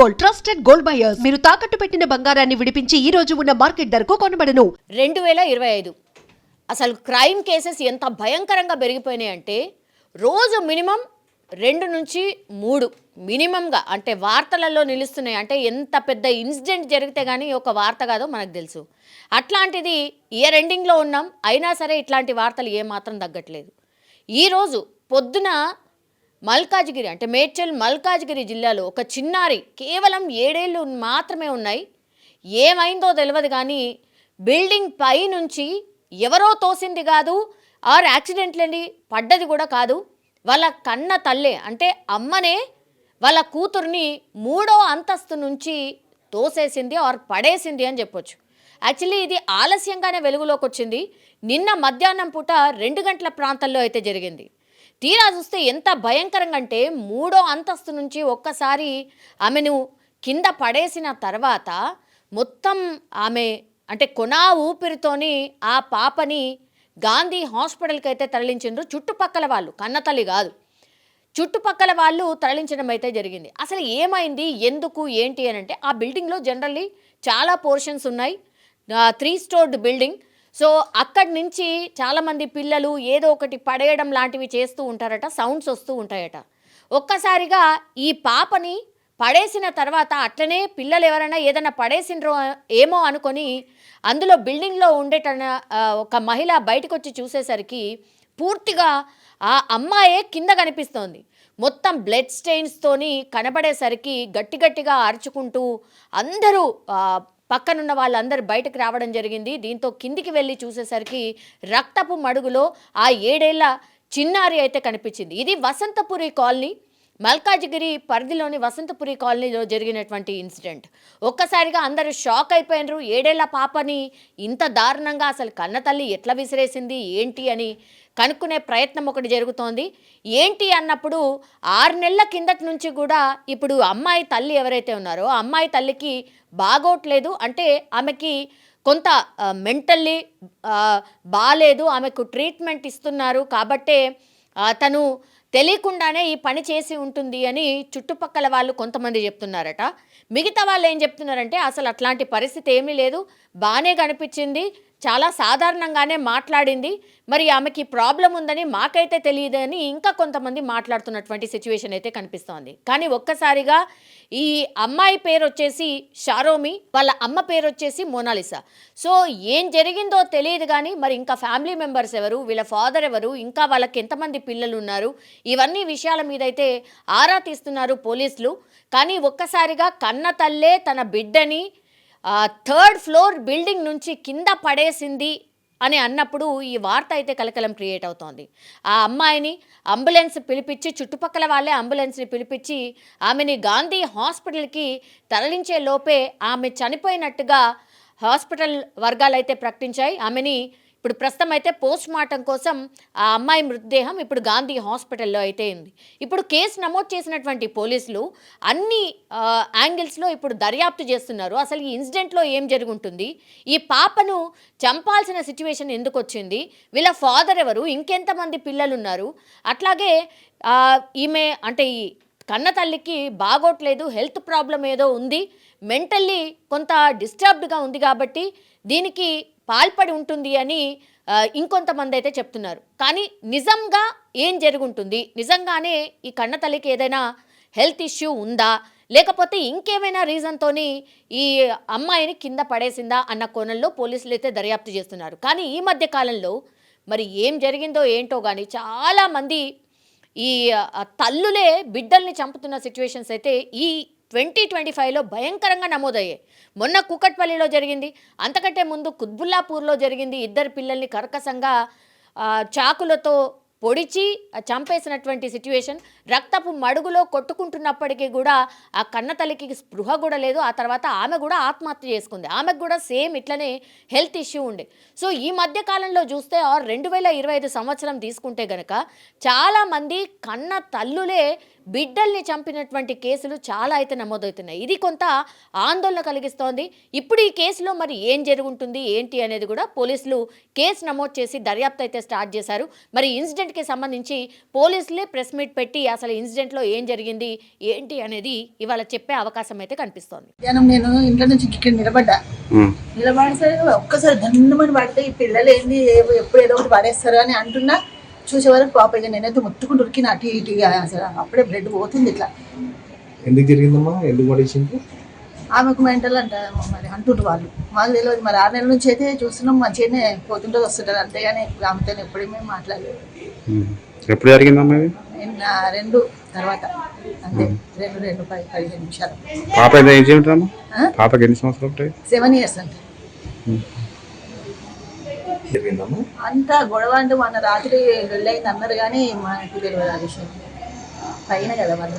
Gold, trusted gold buyers. మీరు తాకట్టు పెట్టిన బంగారాన్ని విడిపించి ఈ రోజు ఉన్న మార్కెట్ ధరకు కొనబడను. 2025 అసలు క్రైమ్ కేసెస్ ఎంత భయంకరంగా పెరిగిపోయినాయి అంటే రోజు మినిమం 2 నుంచి 3 మినిమంగా అంటే వార్తలలో నిలుస్తున్నాయి. అంటే ఎంత పెద్ద ఇన్సిడెంట్ జరిగితే కానీ ఒక వార్త కాదో మనకు తెలుసు. అట్లాంటిది ఇయర్ ఎండింగ్లో ఉన్నాం, అయినా సరే ఇట్లాంటి వార్తలు ఏమాత్రం తగ్గట్లేదు. ఈరోజు పొద్దున మల్కాజ్గిరి అంటే మేడ్చల్ మల్కాజ్గిరి జిల్లాలో ఒక చిన్నారి కేవలం 7 ఏళ్ళు మాత్రమే ఉన్నాయి. ఏమైందో తెలియదు కానీ బిల్డింగ్ పై నుంచి ఎవరో తోసింది కాదు, ఆర్ యాక్సిడెంట్లని పడ్డది కూడా కాదు. వాళ్ళ కన్న తల్లే అంటే అమ్మనే వాళ్ళ కూతుర్ని 3వ అంతస్తు నుంచి తోసేసింది ఆర్ పడేసింది అని చెప్పొచ్చు. యాక్చువల్లీ ఇది ఆలస్యంగానే వెలుగులోకి వచ్చింది. నిన్న మధ్యాహ్నం పూట 2 గంటల ప్రాంతంలో అయితే జరిగింది. తీరా చూస్తే ఎంత భయంకరంగా అంటే 3వ అంతస్తు నుంచి ఒక్కసారి ఆమెను కింద పడేసిన తర్వాత మొత్తం ఆమె అంటే కొనా ఊపిరితోని ఆ పాపని గాంధీ హాస్పిటల్కి అయితే తరలించిండ్రు. చుట్టుపక్కల వాళ్ళు, కన్నతల్లి కాదు, చుట్టుపక్కల వాళ్ళు తరలించడం అయితే జరిగింది. అసలు ఏమైంది, ఎందుకు, ఏంటి అని అంటే ఆ బిల్డింగ్లో జనరల్లీ చాలా పోర్షన్స్ ఉన్నాయి. 3 స్టోర్డ్ బిల్డింగ్. సో అక్కడి నుంచి చాలామంది పిల్లలు ఏదో ఒకటి పడేయడం లాంటివి చేస్తూ ఉంటారట, సౌండ్స్ వస్తూ ఉంటాయట. ఒక్కసారిగా ఈ పాపని పడేసిన తర్వాత అట్లనే పిల్లలు ఎవరైనా ఏదైనా పడేసిండ్రో ఏమో అనుకొని అందులో బిల్డింగ్లో ఒక మహిళ బయటకు వచ్చి చూసేసరికి పూర్తిగా ఆ అమ్మాయే కింద కనిపిస్తోంది. మొత్తం బ్లడ్ స్టెయిన్స్తోని కనబడేసరికి గట్టిగా అరుచుకుంటూ అందరూ పక్కనున్న వాళ్ళందరూ బయటకు రావడం జరిగింది. దీంతో కిందికి వెళ్ళి చూసేసరికి రక్తపు మడుగులో ఆ 7 ఏళ్ల చిన్నారి అయితే కనిపించింది. ఇది వసంతపురి కాలనీ, మల్కాజ్గిరి పరిధిలోని వసంతపురి కాలనీలో జరిగినటువంటి ఇన్సిడెంట్. ఒక్కసారిగా అందరూ షాక్ అయిపోయినారు. 7 ఏళ్ల పాపని ఇంత దారుణంగా అసలు కన్నతల్లి ఎట్లా విసిరేసింది ఏంటి అని కనుక్కునే ప్రయత్నం ఒకటి జరుగుతోంది. ఏంటి అన్నప్పుడు 6 నెలల కిందటి నుంచి కూడా ఇప్పుడు అమ్మాయి తల్లి ఎవరైతే ఉన్నారో ఆ అమ్మాయి తల్లికి బాగోట్లేదు. అంటే ఆమెకి కొంత మెంటల్లీ బాలేదు, ఆమెకు ట్రీట్మెంట్ ఇస్తున్నారు కాబట్టే తను తెలియకుండానే ఈ పని చేసి ఉంటుంది అని చుట్టుపక్కల వాళ్ళు కొంతమంది చెప్తున్నారట. మిగతా వాళ్ళు ఏం చెప్తున్నారంటే అసలు అట్లాంటి పరిస్థితి ఏమీ లేదు, బాగానే కనిపించింది, చాలా సాధారణంగానే మాట్లాడింది, మరి ఆమెకి ప్రాబ్లం ఉందని మాకైతే తెలియదని ఇంకా కొంతమంది మాట్లాడుతున్నటువంటి సిచ్యువేషన్ అయితే కనిపిస్తోంది. కానీ ఒక్కసారిగా ఈ అమ్మాయి పేరు వచ్చేసి షారోమి, వాళ్ళ అమ్మ పేరు వచ్చేసి మోనాలిసా. సో ఏం జరిగిందో తెలియదు కానీ మరి ఇంకా ఫ్యామిలీ మెంబర్స్ ఎవరు, వీళ్ళ ఫాదర్ ఎవరు, ఇంకా వాళ్ళకి ఎంతమంది పిల్లలు ఉన్నారు, ఇవన్నీ విషయాల మీద అయితే ఆరా తీస్తున్నారు పోలీసులు. కానీ ఒక్కసారిగా కన్న తల్లే తన బిడ్డని 3rd ఫ్లోర్ బిల్డింగ్ నుంచి కింద పడేసింది అని అన్నప్పుడు ఈ వార్త అయితే కలకలం క్రియేట్ అవుతోంది. ఆ అమ్మాయిని అంబులెన్స్ పిలిపించి, చుట్టుపక్కల వాళ్ళే అంబులెన్స్ని పిలిపించి ఆమెని గాంధీ హాస్పిటల్కి తరలించే లోపే ఆమె చనిపోయినట్టుగా హాస్పిటల్ వర్గాలు అయితే ప్రకటించాయి. ఆమెని ఇప్పుడు ప్రస్తుతం అయితే పోస్ట్ మార్టం కోసం ఆ అమ్మాయి మృతదేహం ఇప్పుడు గాంధీ హాస్పిటల్లో అయితే ఉంది. ఇప్పుడు కేసు నమోదు చేసినటువంటి పోలీసులు అన్ని యాంగిల్స్లో ఇప్పుడు దర్యాప్తు చేస్తున్నారు. అసలు ఈ ఇన్సిడెంట్లో ఏం జరుగుంటుంది, ఈ పాపను చంపాల్సిన సిచ్యువేషన్ ఎందుకు వచ్చింది, వీళ్ళ ఫాదర్ ఎవరు, ఇంకెంతమంది పిల్లలు ఉన్నారు, అట్లాగే ఈమె అంటే ఈ కన్న తల్లికి బాగోట్లేదు, హెల్త్ ప్రాబ్లం ఏదో ఉంది, మెంటల్లీ కొంత డిస్టర్బ్డ్గా ఉంది కాబట్టి దీనికి పాల్పడి ఉంటుంది అని ఇంకొంతమంది అయితే చెప్తున్నారు. కానీ నిజంగా ఏం జరుగుంటుంది, నిజంగానే ఈ కన్న తల్లికి ఏదైనా హెల్త్ ఇష్యూ ఉందా, లేకపోతే ఇంకేమైనా రీజన్తోని ఈ అమ్మాయిని కింద పడేసిందా అన్న కోణంలో పోలీసులు అయితే దర్యాప్తు చేస్తున్నారు. కానీ ఈ మధ్య కాలంలో మరి ఏం జరిగిందో ఏంటో కానీ చాలామంది ఈ తల్లులే బిడ్డల్ని చంపుతున్న సిచ్యువేషన్స్ అయితే ఈ 2025లో భయంకరంగా నమోదయ్యాయి. మొన్న కూకట్పల్లిలో జరిగింది, అంతకంటే ముందు కుత్బుల్లాపూర్లో జరిగింది. 2 పిల్లల్ని కర్కశంగా చాకులతో పొడిచి చంపేసినటువంటి సిచ్యువేషన్. రక్తపు మడుగులో కొట్టుకుంటున్నప్పటికీ కూడా ఆ కన్న తల్లికి స్పృహ కూడా లేదు. ఆ తర్వాత ఆమె కూడా ఆత్మహత్య చేసుకుంది. ఆమెకు కూడా సేమ్ ఇట్లనే హెల్త్ ఇష్యూ ఉండే. సో ఈ మధ్య కాలంలో చూస్తే 2025 సంవత్సరం తీసుకుంటే గనక చాలామంది కన్న తల్లులే బిడ్డల్ని చంపినటువంటి కేసులు చాలా అయితే నమోదవుతున్నాయి. ఇది కొంత ఆందోళన కలిగిస్తోంది. ఇప్పుడు ఈ కేసులో మరి ఏం జరుగుంటుంది ఏంటి అనేది కూడా పోలీసులు కేసు నమోదు చేసి దర్యాప్తు అయితే స్టార్ట్ చేశారు. మరి ఇన్సిడెంట్కి సంబంధించి పోలీసులే ప్రెస్ మీట్ పెట్టి అసలు ఇన్సిడెంట్లో ఏం జరిగింది ఏంటి అనేది ఇవాళ చెప్పే అవకాశం అయితే కనిపిస్తోంది. నేను ఇంట్లో నుంచి ఇక్కడ నిలబడేసరికి ఒక్కసారి దండమని పడితే ఈ పిల్లలు ఏంది ఎప్పుడు ఏదో ఒకటి పడేస్తారు అని అంటున్నా. చూసే వరకు పాప ఇక నేనైతే ముట్టుకుంటూ ఉరికిన అటు ఇటుగా అసలు అప్పుడే బ్లడ్ పోతుంది ఇట్లా. ఎందుకు జరిగిందమ్మా? ఎందుకు పడేసింది? ఆమెకు మెంటల్ అంట మరి అంటుండ్రు వాళ్ళు, మాకు తెలియదు. మరి 6 నెలల నుంచి అయితే చూస్తున్నాం, మంచిగానే పోతుంటుంది వస్తుంటుంది, అంతేగాని ఆమెతో ఎప్పుడూ మేము మాట్లాడలేదు. ఎప్పుడు జరిగిందమ్మా ఇది? 2 తర్వాత అంతే, 2-15 నిమిషాలు. పాప ఏం చేయమంటారమ్మా? పాపకి ఎన్ని సంవత్సరాలు ఉంటాయి? 7 years అంటే. జరిగిందమ్మా అంతా గొడవ అంటే మొన్న రాత్రి వెళ్ళయింది అన్నారు కానీ మాకు తెలియదు ఆ విషయం. పైన కదా వాళ్ళు